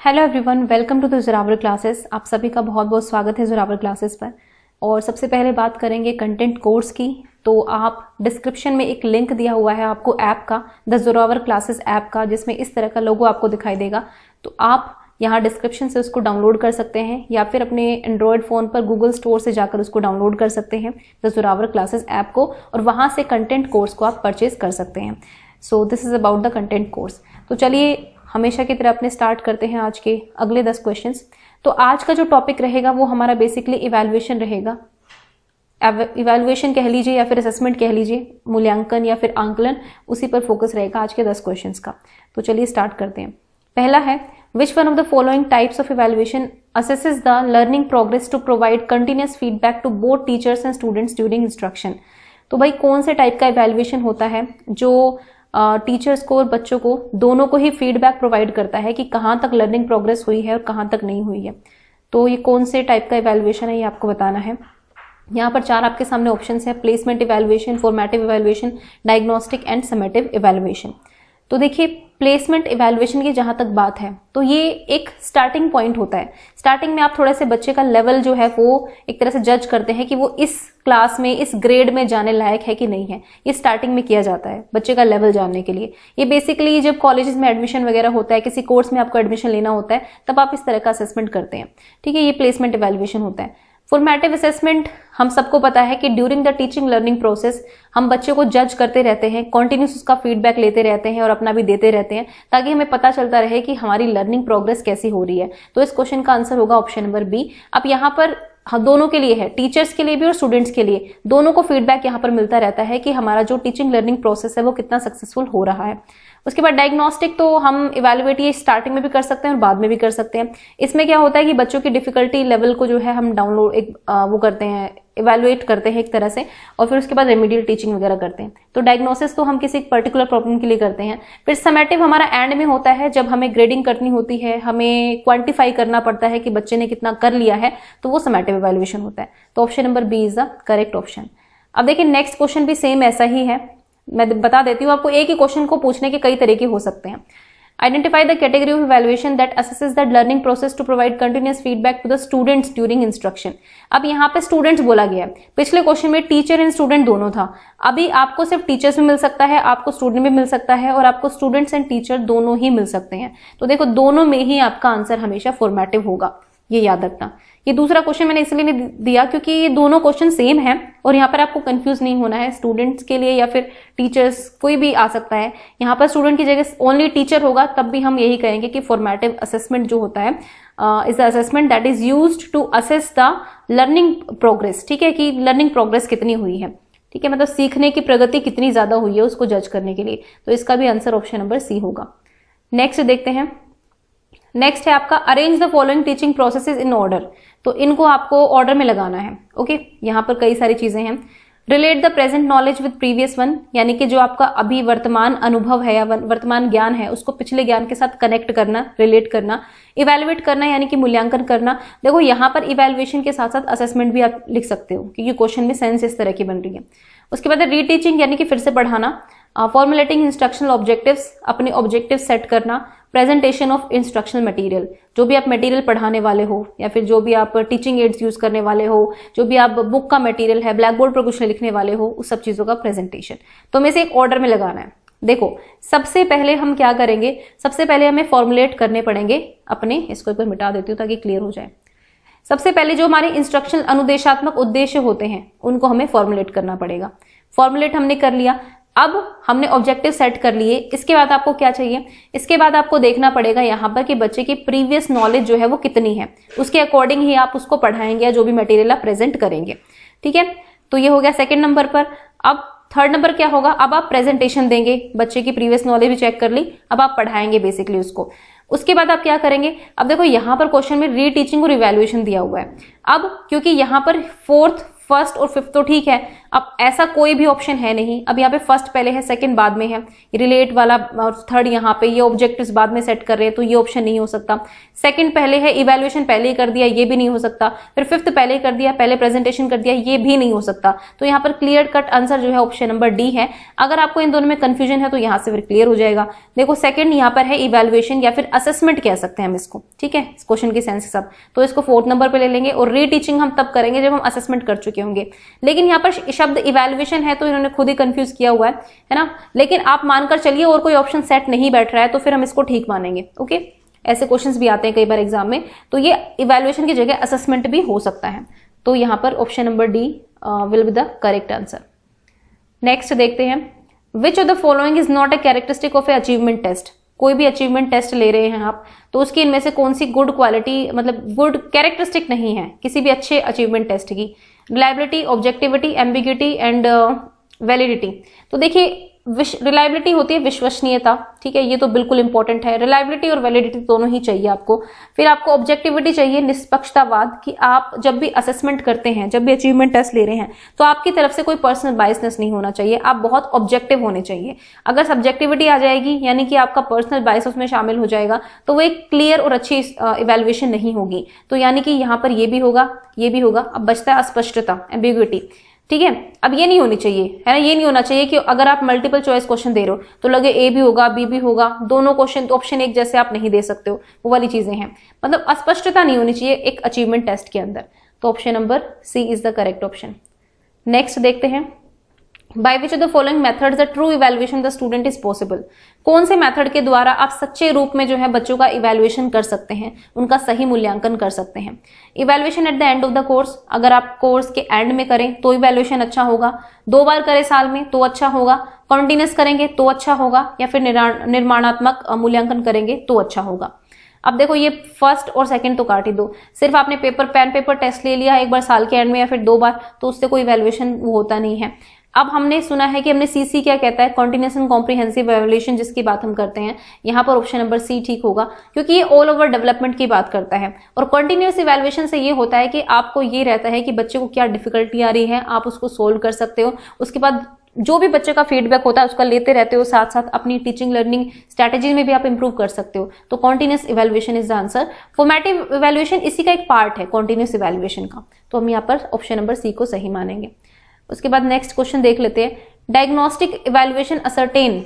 Hello everyone, welcome to the Zorawar classes. आप सभी का बहुत बहुत स्वागत है जोरावर क्लासेस पर। और सबसे पहले बात करेंगे कंटेंट कोर्स की। तो आप डिस्क्रिप्शन में एक लिंक दिया हुआ है आपको ऐप का, द जोरावर क्लासेस ऐप का, जिसमें इस तरह का लोगो आपको दिखाई देगा। तो आप यहाँ डिस्क्रिप्शन से उसको डाउनलोड कर सकते हैं या फिर अपने एंड्रॉयड फ़ोन पर गूगल स्टोर से जाकर उसको डाउनलोड कर सकते हैं, द जोरावर क्लासेस ऐप को, और वहाँ से कंटेंट कोर्स को आप परचेज कर सकते हैं। So this is about the content course. तो चलिए हमेशा की तरह अपने स्टार्ट करते हैं आज के अगले 10 क्वेश्चंस। तो आज का जो टॉपिक रहेगा वो हमारा बेसिकली इवैल्यूएशन रहेगा। इवैल्यूएशन कह लीजिए या फिर असेसमेंट कह लीजिए, मूल्यांकन या फिर आंकलन, उसी पर फोकस रहेगा आज के 10 क्वेश्चंस का। तो चलिए स्टार्ट करते हैं। पहला है, which one of the following types of evaluation assesses the learning progress to provide continuous feedback to both teachers and students during instruction. तो भाई कौन से टाइप का इवैल्यूएशन होता है जो टीचर्स को और बच्चों को दोनों को ही फीडबैक प्रोवाइड करता है कि कहाँ तक लर्निंग प्रोग्रेस हुई है और कहाँ तक नहीं हुई है। तो ये कौन से टाइप का इवैल्यूएशन है ये आपको बताना है। यहाँ पर 4 आपके सामने ऑप्शंस है: placement evaluation, formative evaluation, diagnostic and summative evaluation. तो देखिए, प्लेसमेंट इवैल्यूएशन की जहां तक बात है तो ये एक स्टार्टिंग पॉइंट होता है। स्टार्टिंग में आप थोड़े से बच्चे का लेवल जो है वो एक तरह से जज करते हैं कि वो इस क्लास में, इस ग्रेड में जाने लायक है कि नहीं है। ये स्टार्टिंग में किया जाता है बच्चे का लेवल जानने के लिए। ये बेसिकली जब कॉलेजेस में एडमिशन वगैरह होता है, किसी कोर्स में आपको एडमिशन लेना होता है, तब आप इस तरह का असेसमेंट करते हैं। ठीक है, ये प्लेसमेंट इवैल्यूएशन होता है। फॉर्मेटिव असेसमेंट हम सबको पता है कि during the teaching learning process हम बच्चे को जज करते रहते हैं, कॉन्टिन्यूस उसका फीडबैक लेते रहते हैं और अपना भी देते रहते हैं, ताकि हमें पता चलता रहे कि हमारी लर्निंग प्रोग्रेस कैसी हो रही है। तो इस क्वेश्चन का आंसर होगा ऑप्शन नंबर बी। अब यहाँ पर दोनों के लिए है, टीचर्स के लिए भी और स्टूडेंट्स के लिए, दोनों को फीडबैक यहाँ पर मिलता रहता है कि हमारा जो टीचिंग लर्निंग प्रोसेस है वो कितना सक्सेसफुल हो रहा है। उसके बाद डायग्नोस्टिक, तो हम इवैल्यूएट ये स्टार्टिंग में भी कर सकते हैं और बाद में भी कर सकते हैं। इसमें क्या होता है कि बच्चों की डिफिकल्टी लेवल को जो है हम डाउनलोड वो करते हैं, इवैल्यूएट करते हैं एक तरह से, और फिर उसके बाद रेमेडियल टीचिंग वगैरह करते हैं। तो डायग्नोसिस तो हम किसी पर्टिकुलर प्रॉब्लम के लिए करते हैं। फिर समेटिव हमारा एंड में होता है, जब हमें ग्रेडिंग करनी होती है, हमें क्वांटिफाई करना पड़ता है कि बच्चे ने कितना कर लिया है, तो वो समेटिव इवैल्यूएशन होता है। तो option number B is the correct option. अब देखिए, नेक्स्ट क्वेश्चन भी सेम ऐसा ही है। मैं बता देती हूँ आपको, एक ही क्वेश्चन को पूछने के कई तरीके हो सकते हैं। Identify the category of evaluation that assesses the learning process to provide continuous feedback to the students during instruction. अब यहाँ पे स्टूडेंट्स बोला गया है, पिछले क्वेश्चन में टीचर एंड स्टूडेंट दोनों था। अभी आपको सिर्फ टीचर्स भी मिल सकता है, आपको स्टूडेंट भी मिल सकता है, और आपको स्टूडेंट्स एंड टीचर दोनों ही मिल सकते हैं। तो देखो, दोनों में ही आपका आंसर हमेशा फॉर्मेटिव होगा, ये याद रखना। ये दूसरा क्वेश्चन मैंने इसलिए नहीं दिया क्योंकि ये दोनों क्वेश्चन सेम है और यहाँ पर आपको कंफ्यूज नहीं होना है। स्टूडेंट्स के लिए या फिर टीचर्स, कोई भी आ सकता है। यहाँ पर स्टूडेंट की जगह ओनली टीचर होगा, तब भी हम यही कहेंगे कि फॉर्मेटिव असेसमेंट जो होता है is the assessment that is used to assess the learning progress. ठीक है, कि लर्निंग प्रोग्रेस कितनी हुई है। ठीक है, मतलब सीखने की प्रगति कितनी ज्यादा हुई है उसको जज करने के लिए। तो इसका भी आंसर ऑप्शन नंबर सी होगा। नेक्स्ट देखते हैं। नेक्स्ट है आपका, arrange the following teaching processes in order. तो इनको आपको ऑर्डर में लगाना है। ओके, यहाँ पर कई सारी चीजें हैं। Relate the present knowledge with previous one, यानी कि जो आपका अभी वर्तमान अनुभव है या वर्तमान ज्ञान है उसको पिछले ज्ञान के साथ कनेक्ट करना, रिलेट करना। इवैल्यूएट करना, यानी कि मूल्यांकन करना। देखो, यहाँ पर इवैल्यूएशन के साथ साथ असेसमेंट भी आप लिख सकते हो, क्योंकि क्वेश्चन में सेंस इस तरह की बन रही है। उसके बाद रीटीचिंग, यानी कि फिर से पढ़ाना। फॉर्मुलेटिंग इंस्ट्रक्शनल ऑब्जेक्टिव्स, अपने ऑब्जेक्टिव सेट करना। प्रेजेंटेशन ऑफ इंस्ट्रक्शनल मटेरियल, जो भी आप मटेरियल पढ़ाने वाले हो या फिर जो भी आप टीचिंग एड्स यूज करने वाले हो, जो भी आप बुक का मटेरियल है, ब्लैक बोर्ड पर कुछ लिखने वाले हो, उस सब चीजों का प्रेजेंटेशन। तो हमें से एक ऑर्डर में लगाना है। देखो, सबसे पहले हम क्या करेंगे, सबसे पहले हमें फॉर्मुलेट करने पड़ेंगे अपने, इसको एक बार मिटा देती हूँ ताकि क्लियर हो जाए। सबसे पहले जो हमारे इंस्ट्रक्शनल अनुदेशात्मक उद्देश्य होते हैं उनको हमें फॉर्मुलेट करना पड़ेगा। फॉर्मुलेट हमने कर लिया, अब हमने ऑब्जेक्टिव सेट कर लिए। इसके बाद आपको क्या चाहिए, इसके बाद आपको देखना पड़ेगा यहाँ पर कि बच्चे की प्रीवियस नॉलेज जो है वो कितनी है, उसके अकॉर्डिंग ही आप उसको पढ़ाएंगे या जो भी मटेरियल आप प्रेजेंट करेंगे। ठीक है, तो ये हो गया सेकंड नंबर पर। अब थर्ड नंबर क्या होगा, अब आप प्रेजेंटेशन देंगे, बच्चे की प्रीवियस नॉलेज भी चेक कर ली, अब आप पढ़ाएंगे बेसिकली उसको। उसके बाद आप क्या करेंगे, अब देखो यहाँ पर क्वेश्चन में रीटीचिंग और इवैल्यूएशन दिया हुआ है। अब क्योंकि यहाँ पर 4th, 1st और 5th तो ठीक है, अब ऐसा कोई भी ऑप्शन है नहीं। अब यहाँ पे फर्स्ट पहले है, सेकंड बाद में है, रिलेट वाला और थर्ड यहाँ पे, ये ऑब्जेक्टिव्स बाद में सेट कर रहे हैं तो ये ऑप्शन नहीं हो सकता। सेकंड पहले है, इवैल्यूएशन पहले ही कर दिया, ये भी नहीं हो सकता। फिर फिफ्थ पहले ही कर दिया, पहले प्रेजेंटेशन कर दिया, ये भी नहीं हो सकता। तो यहाँ पर क्लियर कट आंसर जो है ऑप्शन नंबर डी है। अगर आपको इन दोनों में कंफ्यूजन है तो यहाँ से फिर क्लियर हो जाएगा। देखो सेकंड यहाँ पर है इवैल्यूएशन या फिर असेसमेंट कह सकते हैं हम इसको, ठीक है, इस क्वेश्चन के सेंस के साथ, तो इसको फोर्थ नंबर पे ले लेंगे। और रीटीचिंग हम तब करेंगे जब हम असेसमेंट कर चुके होंगे। लेकिन यहाँ पर शब्द इवैल्यूएशन है तो इन्होंने खुद ही कंफ्यूज किया हुआ है ना। लेकिन आप मानकर चलिए और कोई ऑप्शन सेट नहीं बैठ रहा है तो फिर हम इसको ठीक मानेंगे। ओके, ऐसे क्वेश्चंस भी आते हैं कई बार एग्जाम में, तो ये इवैल्यूएशन की जगह असेसमेंट भी हो सकता है। तो यहाँ पर option number D will be the correct answer. Next देखते हैं, which of the following is not a characteristic of a achievement test. कोई भी अचीवमेंट टेस्ट ले रहे हैं आप, तो उसकी इनमें से कौन सी गुड क्वालिटी, मतलब गुड कैरेक्टरिस्टिक नहीं है किसी भी अच्छे अचीवमेंट टेस्ट की। Reliability, objectivity, ambiguity and validity. तो देखिए रिलायबिलिटी होती है विश्वसनीयता, ठीक है, ये तो बिल्कुल इंपॉर्टेंट है। रिलायबिलिटी और वैलिडिटी दोनों ही चाहिए आपको। फिर आपको ऑब्जेक्टिविटी चाहिए, निष्पक्षतावाद, कि आप जब भी असेसमेंट करते हैं, जब भी अचीवमेंट टेस्ट ले रहे हैं, तो आपकी तरफ से कोई पर्सनल बायसनेस नहीं होना चाहिए, आप बहुत ऑब्जेक्टिव होने चाहिए। अगर सब्जेक्टिविटी आ जाएगी यानी कि आपका पर्सनल बायस उसमें शामिल हो जाएगा, तो वो एक क्लियर और अच्छी इवैल्यूएशन नहीं होगी। तो यानी कि यहाँ पर ये भी होगा, ये भी होगा। अब बचता है अस्पष्टता, एम्बिग्यूटी, ठीक है। अब ये नहीं होनी चाहिए, है ना, ये नहीं होना चाहिए कि अगर आप मल्टीपल चॉइस क्वेश्चन दे रहे हो तो लगे ए भी होगा बी भी होगा, दोनों क्वेश्चन तो ऑप्शन एक जैसे आप नहीं दे सकते हो, वो वाली चीजें हैं। मतलब अस्पष्टता नहीं होनी चाहिए एक अचीवमेंट टेस्ट के अंदर। तो option number C is the correct option. Next देखते हैं, by which of the following methods the true evaluation the student is possible. कौन से मेथड के द्वारा आप सच्चे रूप में जो है बच्चों का इवैल्यूएशन कर सकते हैं, उनका सही मूल्यांकन कर सकते हैं। Evaluation at the end of the course, अगर आप कोर्स के एंड में करें तो इवैल्यूएशन अच्छा होगा। 2 बार करें साल में तो अच्छा होगा। कॉन्टिन्यूस करेंगे तो अच्छा होगा, या फिर निर्माणात्मक मूल्यांकन करेंगे तो अच्छा होगा। अब देखो ये फर्स्ट और सेकंड तो काट ही दो, सिर्फ आपने पेन पेपर टेस्ट ले लिया एक बार साल के एंड में या फिर 2 बार, तो उससे कोई इवैल्यूएशन होता नहीं है। अब हमने सुना है कि हमने सीसी क्या कहता है, कॉन्टिन्यूस एंड कॉम्प्रिहेंसिव इवैल्यूएशन, जिसकी बात हम करते हैं। यहाँ पर ऑप्शन नंबर सी ठीक होगा, क्योंकि ये ऑल ओवर डेवलपमेंट की बात करता है। और कॉन्टिन्यूस इवैल्यूएशन से ये होता है कि आपको ये रहता है कि बच्चे को क्या डिफिकल्टी आ रही है, आप उसको सोल्व कर सकते हो। उसके बाद जो भी बच्चे का फीडबैक होता है उसका लेते रहते हो, साथ साथ अपनी टीचिंग लर्निंग स्ट्रैटेजी में भी आप इंप्रूव कर सकते हो। तो continuous evaluation is the answer. Formative evaluation इसी का एक पार्ट है कॉन्टिन्यूस इवैल्यूएशन का, तो हम यहाँ पर ऑप्शन नंबर सी को सही मानेंगे। उसके बाद नेक्स्ट क्वेश्चन देख लेते हैं, डायग्नोस्टिक इवैल्यूएशन असर्टेन।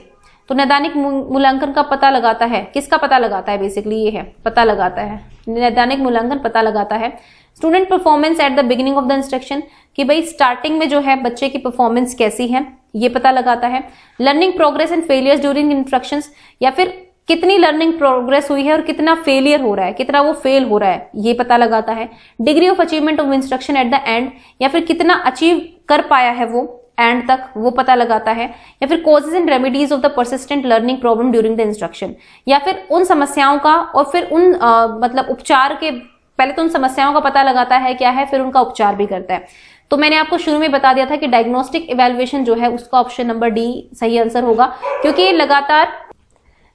तो नैदानिक मूल्यांकन का पता लगाता है, किसका पता लगाता है, बेसिकली ये है, पता लगाता है, नैदानिक मूल्यांकन पता लगाता है student performance at the beginning of the instruction, कि भाई स्टार्टिंग में जो है बच्चे की परफॉर्मेंस कैसी है, ये पता लगाता है। Learning progress and failures during instructions, या फिर कितनी लर्निंग प्रोग्रेस हुई है और कितना फेलियर हो रहा है, कितना वो फेल हो रहा है, ये पता लगाता है। Degree of achievement of instruction at the end, या फिर कितना अचीव कर पाया है वो एंड तक, वो पता लगाता है। या फिर causes and remedies of the persistent learning problem during the instruction, या फिर उन समस्याओं का और फिर उन मतलब उपचार के, पहले तो उन समस्याओं का पता लगाता है क्या है, फिर उनका उपचार भी करता है। तो मैंने आपको शुरू में बता दिया था कि डायग्नोस्टिक इवैल्यूएशन जो है उसका ऑप्शन नंबर डी सही आंसर होगा, क्योंकि ये लगातार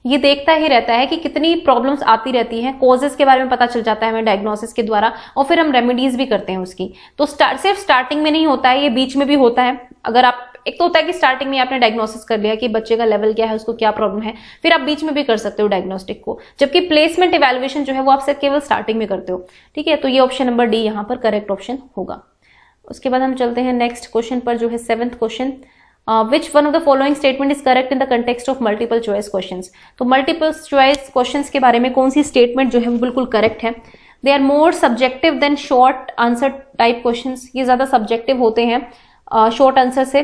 ये देखता ही रहता है कि कितनी प्रॉब्लम्स आती रहती हैं, कॉजेस के बारे में पता चल जाता है हमें डायग्नोसिस के द्वारा, और फिर हम रेमेडीज भी करते हैं उसकी। तो सिर्फ स्टार्टिंग में नहीं होता है, ये बीच में भी होता है। अगर आप, एक तो होता है कि स्टार्टिंग में आपने डायग्नोसिस कर लिया कि बच्चे का लेवल क्या है, उसको क्या प्रॉब्लम है, फिर आप बीच में भी कर सकते हो डायग्नोस्टिक को, जबकि प्लेसमेंट इवैल्यूएशन जो है वो आप सिर्फ केवल स्टार्टिंग में करते हो, ठीक है। तो ये ऑप्शन नंबर डी यहाँ पर करेक्ट ऑप्शन होगा। उसके बाद हम चलते हैं नेक्स्ट क्वेश्चन पर, जो है 7th question, which one of the following statement is correct in the context of multiple choice questions. तो मल्टीपल चॉइस क्वेश्चंस के बारे में कौन सी स्टेटमेंट जो है वो बिल्कुल करेक्ट है। They are more subjective than short answer type questions, ये ज्यादा सब्जेक्टिव होते हैं शॉर्ट आंसर से,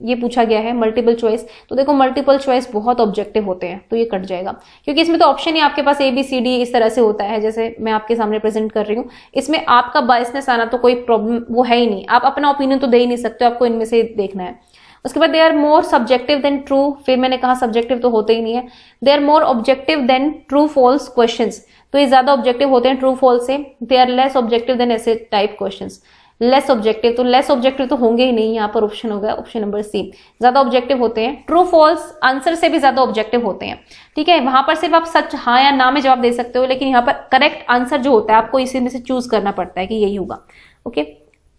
ये पूछा गया है मल्टीपल चॉइस। तो देखो मल्टीपल चॉइस बहुत ऑब्जेक्टिव होते हैं, तो ये कट जाएगा, क्योंकि इसमें तो ऑप्शन ही आपके पास ABCD इस तरह से होता है, जैसे मैं आपके सामने प्रेजेंट कर रही हूँ। इसमें आपका बायसनेस आना तो कोई प्रॉब्लम वो है ही नहीं, आप अपना ओपिनियन तो दे ही नहीं सकते, आपको इनमें से देखना है। उसके बाद they are more subjective than true, फिर मैंने कहा सब्जेक्टिव तो होते ही नहीं है। They are more objective than true false questions, तो ये ज्यादा ऑब्जेक्टिव होते हैं ट्रू फॉल्स से। They are less objective than ऐसे टाइप क्वेश्चंस, लेस ऑब्जेक्टिव, तो लेस ऑब्जेक्टिव तो होंगे ही नहीं, यहाँ पर ऑप्शन हो गया ऑप्शन नंबर सी, ज्यादा ऑब्जेक्टिव होते हैं। ट्रू फॉल्स आंसर से भी ज्यादा ऑब्जेक्टिव होते हैं, ठीक है। वहां पर सिर्फ आप सच हाँ या ना में जवाब दे सकते हो, लेकिन यहाँ पर करेक्ट आंसर जो होता है आपको इसी में से चूज करना पड़ता है कि यही होगा, ओके।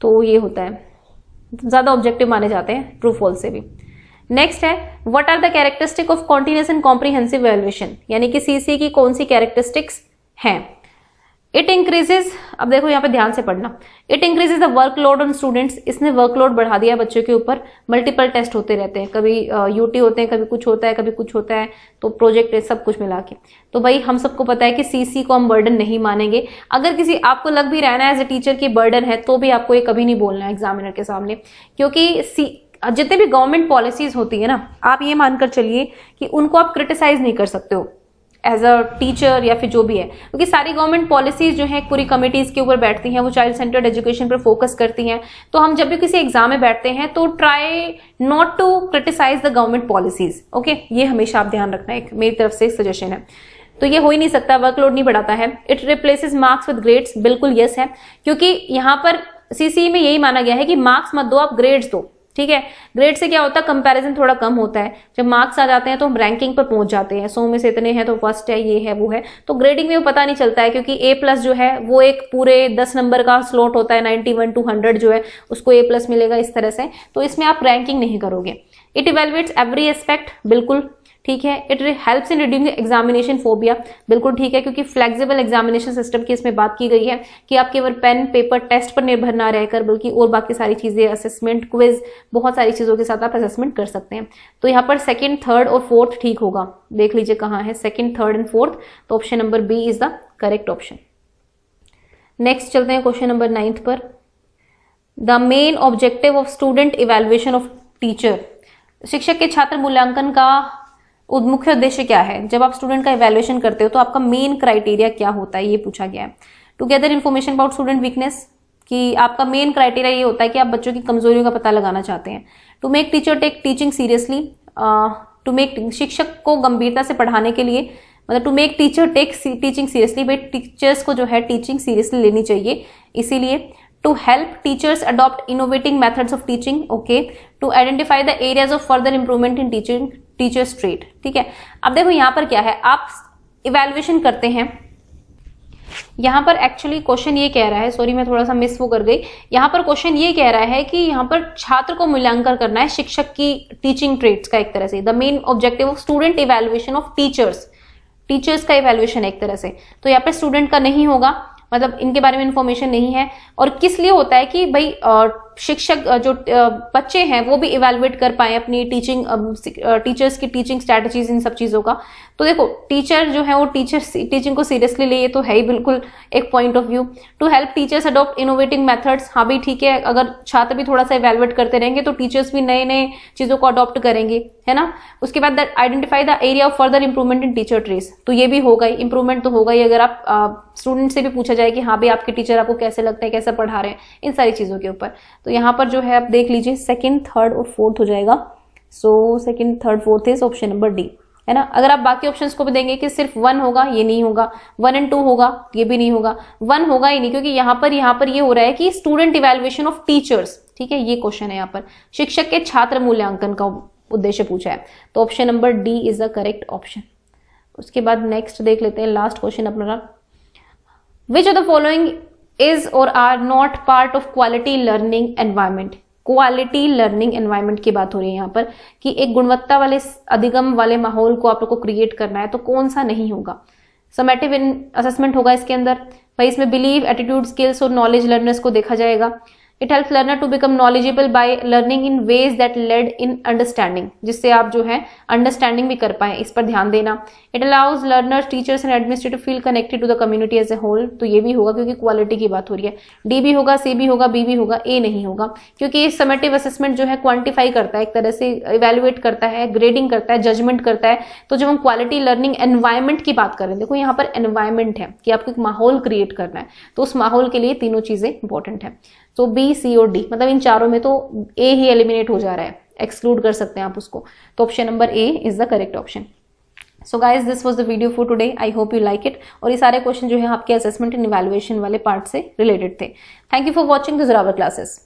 तो ये होता है। ज्यादा ऑब्जेक्टिव माने जाते हैं ट्रू फॉल्स से भी। नेक्स्ट है what are the characteristic of continuous and comprehensive evaluation, यानी कि सीसी की कौन सी कैरेक्टरिस्टिक्स हैं। इट इंक्रीजेज, अब देखो यहाँ पे ध्यान से पढ़ना, it increases the workload on students, इसने वर्कलोड बढ़ा दिया बच्चों के ऊपर। मल्टीपल टेस्ट होते रहते हैं, कभी यूटी होते हैं, कभी कुछ होता है, कभी कुछ होता है, तो प्रोजेक्ट सब कुछ मिला के। तो भाई हम सबको पता है कि सीसी को हम बर्डन नहीं मानेंगे। अगर किसी आपको लग भी रहा है ना एज ए टीचर की बर्डन है, तो भी आपको ये कभी नहीं बोलना है एग्जामिनर के सामने, क्योंकि जितने भी गवर्नमेंट पॉलिसीज होती है ना, आप ये मानकर चलिए कि उनको आप क्रिटिसाइज नहीं कर सकते हो एज अ टीचर या फिर जो भी है, क्योंकि सारी गवर्नमेंट पॉलिसीज जो है पूरी कमिटीज के ऊपर बैठती हैं, वो चाइल्ड सेंटर्ड एजुकेशन पर फोकस करती हैं। तो हम जब भी किसी एग्जाम में बैठते हैं तो try not to criticise the government policies. Okay, ये हमेशा आप ध्यान रखना, एक मेरी तरफ से एक सजेशन है। तो ये हो ही नहीं सकता, वर्कलोड नहीं बढ़ाता है। It replaces marks with grades, बिल्कुल यस है, क्योंकि यहाँ पर सीसी में यही माना गया है कि मार्क्स मत दो, आप ग्रेड्स दो। ठीक है, ग्रेड से क्या होता है, कंपैरिजन थोड़ा कम होता है। जब मार्क्स आ जाते हैं तो हम रैंकिंग पर पहुंच जाते हैं, 100 में से इतने हैं तो फर्स्ट है, ये है, वो है। तो ग्रेडिंग में वो पता नहीं चलता है, क्योंकि A+ जो है वो एक पूरे 10 नंबर का स्लॉट होता है, 91 to 100 जो है उसको A+ मिलेगा इस तरह से। तो इसमें आप रैंकिंग नहीं करोगे। इट इवेल्युएट्स एवरी एस्पेक्ट, बिल्कुल ठीक है। It helps in reducing examination phobia, बिल्कुल ठीक है, क्योंकि फ्लेक्सिबल एग्जामिनेशन सिस्टम की इसमें बात की गई है कि आप केवल पेन पेपर टेस्ट पर निर्भर ना रहकर बल्कि और बाकी सारी चीजें, असेसमेंट, क्विज, बहुत सारी चीजों के साथ आप असेसमेंट कर सकते हैं। तो यहाँ पर सेकंड, थर्ड और फोर्थ ठीक होगा। देख लीजिए कहाँ है सेकंड, थर्ड एंड फोर्थ, तो option number B is the correct option. Next चलते हैं क्वेश्चन नंबर 9 पर। The main objective of student evaluation of teacher, शिक्षक के छात्र मूल्यांकन का मुख्य उद्देश्य क्या है। जब आप स्टूडेंट का इवैल्यूएशन करते हो तो आपका मेन क्राइटेरिया क्या होता है, ये पूछा गया है। To gather information about student weakness, कि आपका मेन क्राइटेरिया ये होता है कि आप बच्चों की कमजोरियों का पता लगाना चाहते हैं। To make teacher take teaching seriously, to make, शिक्षक को गंभीरता से पढ़ाने के लिए, मतलब to make teacher take teaching seriously, भाई टीचर्स को जो है टीचिंग सीरियसली लेनी चाहिए, इसीलिए। To help teachers adopt innovating methods of teaching, okay. To identify the areas of further improvement in teachers trait, ठीक है। अब देखो यहाँ पर क्या है, आप इवैल्यूएशन करते हैं, यहाँ पर एक्चुअली क्वेश्चन ये कह रहा है, सॉरी मैं थोड़ा सा मिस वो कर गई, यहाँ पर क्वेश्चन ये कह रहा है कि यहाँ पर छात्र को मूल्यांकन करना है शिक्षक की टीचिंग ट्रेट्स का एक तरह से। The main objective of student evaluation of teachers का इवैल्यूएशन एक तरह से। तो यहाँ पर स्टूडेंट का नहीं होगा, मतलब इनके बारे में इंफॉर्मेशन नहीं है। और किस लिए होता है कि भाई शिक्षक जो बच्चे हैं वो भी इवैल्यूएट कर पाए अपनी टीचर्स की टीचिंग स्ट्रैटेजीज, इन सब चीजों का। तो देखो टीचर जो है वो टीचिंग को सीरियसली ले, ये तो है ही बिल्कुल एक point of view. To help teachers adopt innovating methods, हाँ भी ठीक है, अगर छात्र भी थोड़ा सा इवैल्यूएट करते रहेंगे तो टीचर्स भी नए नए चीजों को अडॉप्ट करेंगे, है ना। उसके बाद identify the area of further improvement in teacher trace, तो ये भी होगा ही, इंप्रूवमेंट तो होगा ही। अगर आप स्टूडेंट से भी पूछा जाए कि हाँ भाई आपके टीचर आपको कैसे लगते हैं, कैसे पढ़ा रहे हैं, इन सारी चीजों के ऊपर। तो यहाँ पर जो है आप देख लीजिए सेकंड, थर्ड और फोर्थ हो जाएगा। So second, third, fourth is option number D, है ना। अगर आप बाकी ऑप्शंस को भी देंगे कि सिर्फ 1 होगा, ये नहीं होगा, 1 and 2 होगा, ये भी नहीं होगा, 1 होगा ही नहीं, क्योंकि यहाँ पर ये हो रहा है कि स्टूडेंट इवैल्यूएशन ऑफ टीचर्स, ठीक है, ये क्वेश्चन है यहाँ पर, शिक्षक के छात्र मूल्यांकन का उद्देश्य पूछा है। तो option number D is the correct option. उसके बाद नेक्स्ट देख लेते हैं लास्ट क्वेश्चन अपना। Which of the following is or are not part of quality learning environment. Quality learning environment की बात हो रही है यहाँ पर कि एक गुणवत्ता वाले अधिगम वाले माहौल को आप लोग को क्रिएट करना है, तो कौन सा नहीं होगा। समेटिव असेसमेंट होगा इसके अंदर, भाई इसमें बिलीव, एटीट्यूड, स्किल्स और नॉलेज लर्नर्स को देखा जाएगा। It helps learner to become knowledgeable by learning in ways that led in understanding, जिससे आप जो है अंडरस्टैंडिंग भी कर पाए, इस पर ध्यान देना। It allows learners, teachers and administrative feel connected to the community as a whole, तो ये भी होगा क्योंकि क्वालिटी की बात हो रही है। डी भी होगा, सी भी होगा, बी भी होगा, ए नहीं होगा, क्योंकि समेटिव असेसमेंट जो है क्वांटिफाई करता है, एक तरह से इवेल्युएट करता है, ग्रेडिंग करता है, जजमेंट करता है। तो जब हम क्वालिटी लर्निंग एनवायरमेंट की बात करें, देखो यहाँ पर एनवायरमेंट है कि आपको एक माहौल क्रिएट करना है, तो उस माहौल के लिए तीनों चीजें इंपॉर्टेंट है। तो बी, सी और डी, मतलब इन चारों में तो ए ही एलिमिनेट हो जा रहा है, एक्सक्लूड कर सकते हैं आप उसको। तो option number A is the correct option. So guys, this was the video for today, I hope you like it. और ये सारे क्वेश्चन जो है आपके असेसमेंट एंड इवैल्यूएशन वाले पार्ट से रिलेटेड थे। Thank you for watching the Zorawar classes.